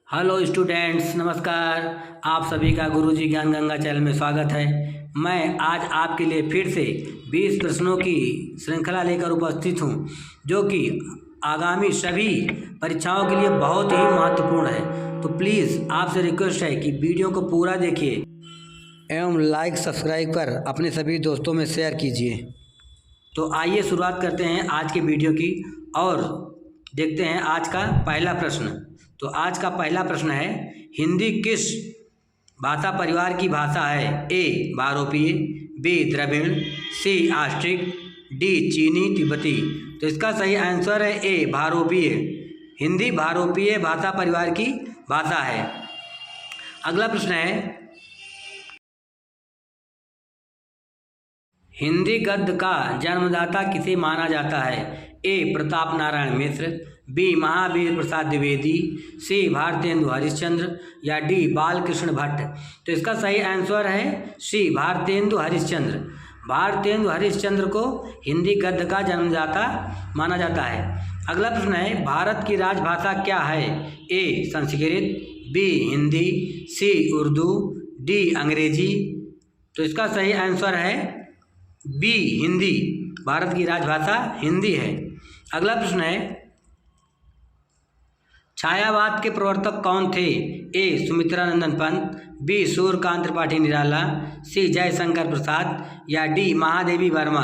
Hello students, नमस्कार। आप सभी का गुरुजी ज्ञान गंगा चैनल में स्वागत है। मैं आज आपके लिए फिर से 20 प्रश्नों की श्रृंखला लेकर उपस्थित हूँ, जो कि आगामी सभी परीक्षाओं के लिए बहुत ही महत्वपूर्ण है। तो प्लीज़ आपसे रिक्वेस्ट है कि वीडियो को पूरा देखिए एवं लाइक सब्सक्राइब कर अपने सभी दोस्तों में शेयर कीजिए। तो आइए शुरुआत करते हैं आज के वीडियो की और देखते हैं आज का पहला प्रश्न। तो आज का पहला प्रश्न है, हिंदी किस भाषा परिवार की भाषा है? ए बहुरूपीय, बी द्रविड़, सी ऑस्ट्रिक, डी चीनी तिब्बती। तो इसका सही आंसर है ए बहुरूपीय। हिंदी बहुरूपीय भाषा परिवार की भाषा है। अगला प्रश्न है, हिंदी गद्य का जन्मदाता किसे माना जाता है? ए प्रताप नारायण मिश्र, बी महावीर प्रसाद द्विवेदी, सी भारतेंदु हरिश्चंद्र या डी बालकृष्ण भट्ट। तो इसका सही आंसर है सी भारतेंदु हरिश्चंद्र। भारतेंदु हरिश्चंद्र को हिंदी गद्य का जन्मदाता माना जाता है। अगला प्रश्न है, भारत की राजभाषा क्या है? ए संस्कृत, बी हिंदी, सी उर्दू, डी अंग्रेजी। तो इसका सही आंसर है बी हिंदी। भारत की राजभाषा हिंदी है। अगला प्रश्न है, छायावाद के प्रवर्तक कौन थे? ए सुमित्रानंदन पंत, बी सूर्यकांत त्रिपाठी निराला, सी जयशंकर प्रसाद या डी महादेवी वर्मा।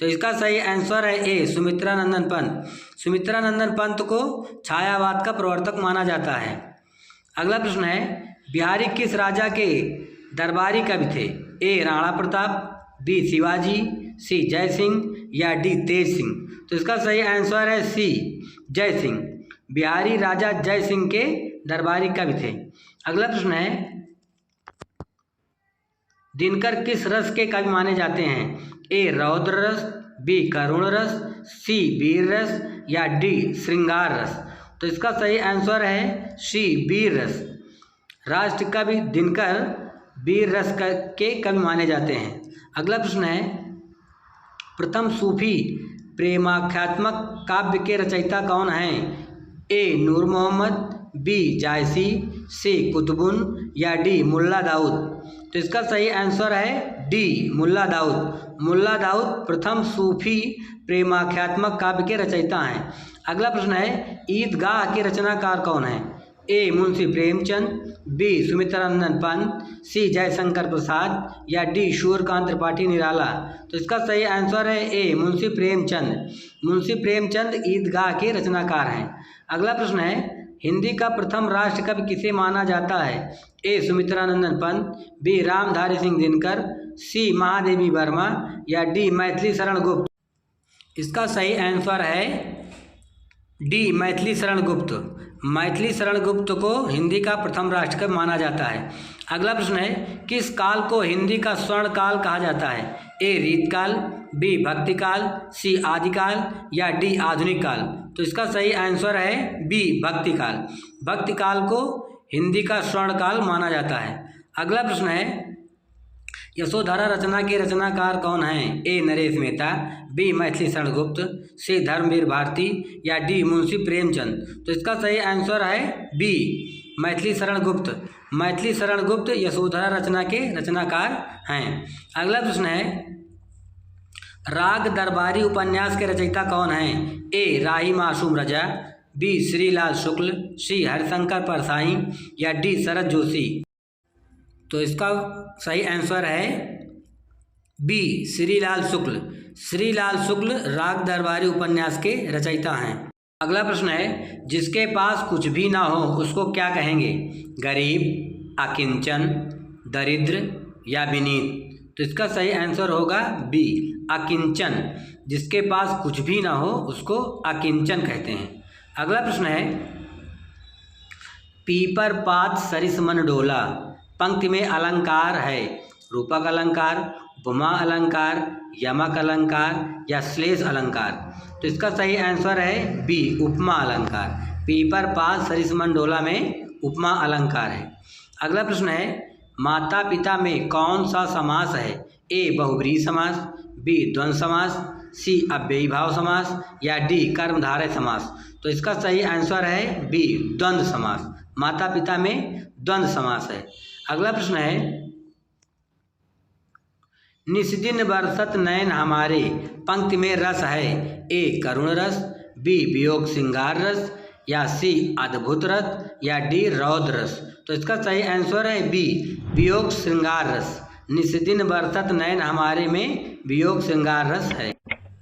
तो इसका सही आंसर है ए सुमित्रानंदन पंत। सुमित्रानंदन पंत को छायावाद का प्रवर्तक माना जाता है। अगला प्रश्न है, बिहारी किस राजा के दरबारी कवि थे? ए राणा प्रताप, बी शिवाजी, सी जय सिंह या डी तेज सिंह। तो इसका सही आंसर है सी जय सिंह। बिहारी राजा जय सिंह के दरबारी कवि थे। अगला प्रश्न है, दिनकर किस रस के कवि माने जाते हैं? ए रौद्र रस, बी करुण रस, सी वीर रस या डी श्रृंगार रस। तो इसका सही आंसर है सी वीर रस। राष्ट्र कवि दिनकर वीर रस के कवि माने जाते हैं। अगला प्रश्न है, प्रथम सूफी प्रेमाख्यात्मक काव्य के रचयिता कौन हैं? ए नूर मोहम्मद, बी जायसी, सी कुतुबुन या डी मुल्ला दाऊद। तो इसका सही आंसर है डी मुल्ला दाऊद। मुल्ला दाऊद प्रथम सूफी प्रेमाख्यात्मक काव्य के रचयिता हैं। अगला प्रश्न है, ईदगाह के रचनाकार कौन है? ए मुंशी प्रेमचंद, बी सुमित्रानंदन पंत, सी जयशंकर प्रसाद या डी सूर्यकांत त्रिपाठी निराला। तो इसका सही आंसर है ए मुंशी प्रेमचंद। मुंशी प्रेमचंद ईदगाह के रचनाकार हैं। अगला प्रश्न है, हिंदी का प्रथम राष्ट्रकवि किसे माना जाता है? ए सुमित्रानंदन पंत, बी रामधारी सिंह दिनकर, सी महादेवी वर्मा या डी मैथिली शरण गुप्त। इसका सही आंसर है डी मैथिली शरण गुप्त। मैथिली शरण गुप्त को हिंदी का प्रथम राष्ट्रकवि माना जाता है। अगला प्रश्न है, किस काल को हिंदी का स्वर्ण काल कहा जाता है? ए रीतकाल, बी भक्तिकाल, सी आदिकाल या डी आधुनिक काल। तो इसका सही आंसर है बी भक्तिकाल। भक्तिकाल को हिंदी का स्वर्ण काल माना जाता है। अगला प्रश्न है, यशोधरा रचना के रचनाकार कौन हैं? ए नरेश मेहता, बी मैथिली शरण गुप्त, सी धर्मवीर भारती या डी मुंशी प्रेमचंद। तो इसका सही आंसर है बी मैथिली शरण गुप्त। मैथिली शरण गुप्त यशोधरा रचना के रचनाकार हैं। अगला प्रश्न है, राग दरबारी उपन्यास के रचयिता कौन हैं? ए राही मासूम रजा, बी श्रीलाल शुक्ल, सी हरिशंकर परसाई या डी शरद जोशी। तो इसका सही आंसर है बी श्रीलाल शुक्ल। श्रीलाल शुक्ल राग दरबारी उपन्यास के रचयिता हैं। अगला प्रश्न है, जिसके पास कुछ भी ना हो उसको क्या कहेंगे? गरीब, अकिंचन, दरिद्र या विनीत। तो इसका सही आंसर होगा बी अकिंचन। जिसके पास कुछ भी ना हो उसको अकिंचन कहते हैं। अगला प्रश्न है, पीपर पात सरिस मन डोला पंक्ति में अलंकार है? रूपक अलंकार, उपमा अलंकार, यमक अलंकार या श्लेष अलंकार। तो इसका सही आंसर है बी उपमा अलंकार। पीपर पात सरिस मन डोला में उपमा अलंकार है। अगला प्रश्न है, माता पिता में कौन सा समास है? ए बहुब्रीहि समास, बी द्वंद्व समास, सी अव्ययी भाव समास या डी कर्मधारय समास। तो इसका सही आंसर है बी द्वंद्व समास। माता पिता में द्वंद्व समास है। अगला प्रश्न है, निस्दिन बरसत नयन हमारे पंक्ति में रस है। ए करुण रस, बी वियोग श्रृंगार रस, या सी अद्भुत रस, या डी रौद्र रस। तो इसका सही आंसर है बी वियोग श्रृंगार रस। निस्दिन बरसत नयन हमारे में वियोग श्रृंगार रस है।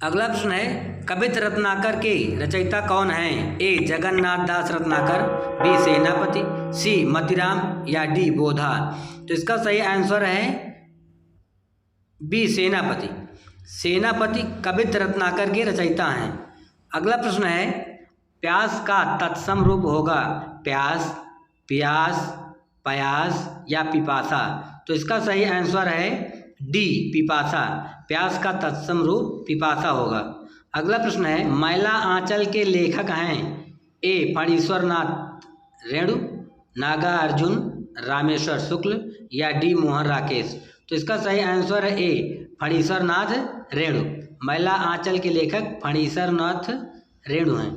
अगला प्रश्न है, कवित्त रत्नाकर के रचयिता कौन हैं? ए जगन्नाथ दास रत्नाकर, बी सेनापति, सी मतिराम, या डी बोधा। तो इसका सही आंसर है बी सेनापति। सेनापति कवित्त रत्नाकर के रचयिता हैं। अगला प्रश्न है, प्यास का तत्सम रूप होगा प्यास, प्यास, प्यास या पिपासा। तो इसका सही आंसर है डी पिपासा। प्यास का तत्सम रूप पिपासा होगा। अगला प्रश्न है, मैला आंचल के लेखक हैं? ए फणीश्वर नाथ रेणु, नागा अर्जुन, रामेश्वर शुक्ल, या डी मोहन राकेश। तो इसका सही आंसर है ए फणीश्वर नाथ रेणु। मैला आंचल के लेखक फणीश्वर नाथ रेणु हैं।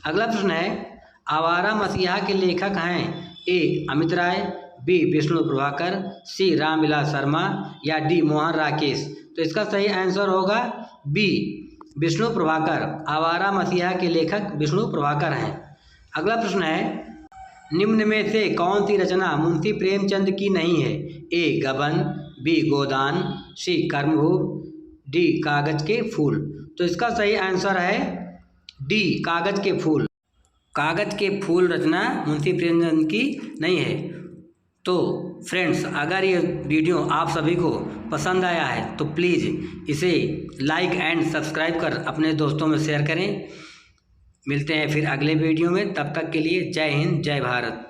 अगला प्रश्न है, आवारा मसीहा के लेखक हैं? ए अमित राय, बी विष्णु प्रभाकर, सी रामविलास शर्मा, या डी मोहन राकेश। तो इसका सही आंसर होगा बी विष्णु प्रभाकर। आवारा मसीहा के लेखक विष्णु प्रभाकर हैं। अगला प्रश्न है, निम्न में से कौन सी रचना मुंशी प्रेमचंद की नहीं है? ए गबन, बी गोदान, सी कर्मभूप, डी कागज के फूल। तो इसका सही आंसर है डी कागज के फूल। कागज के फूल रचना मुंशी प्रेमचंद की नहीं है। तो फ्रेंड्स, अगर ये वीडियो आप सभी को पसंद आया है तो प्लीज़ इसे लाइक एंड सब्सक्राइब कर अपने दोस्तों में शेयर करें। मिलते हैं फिर अगले वीडियो में, तब तक के लिए जय हिंद, जय भारत।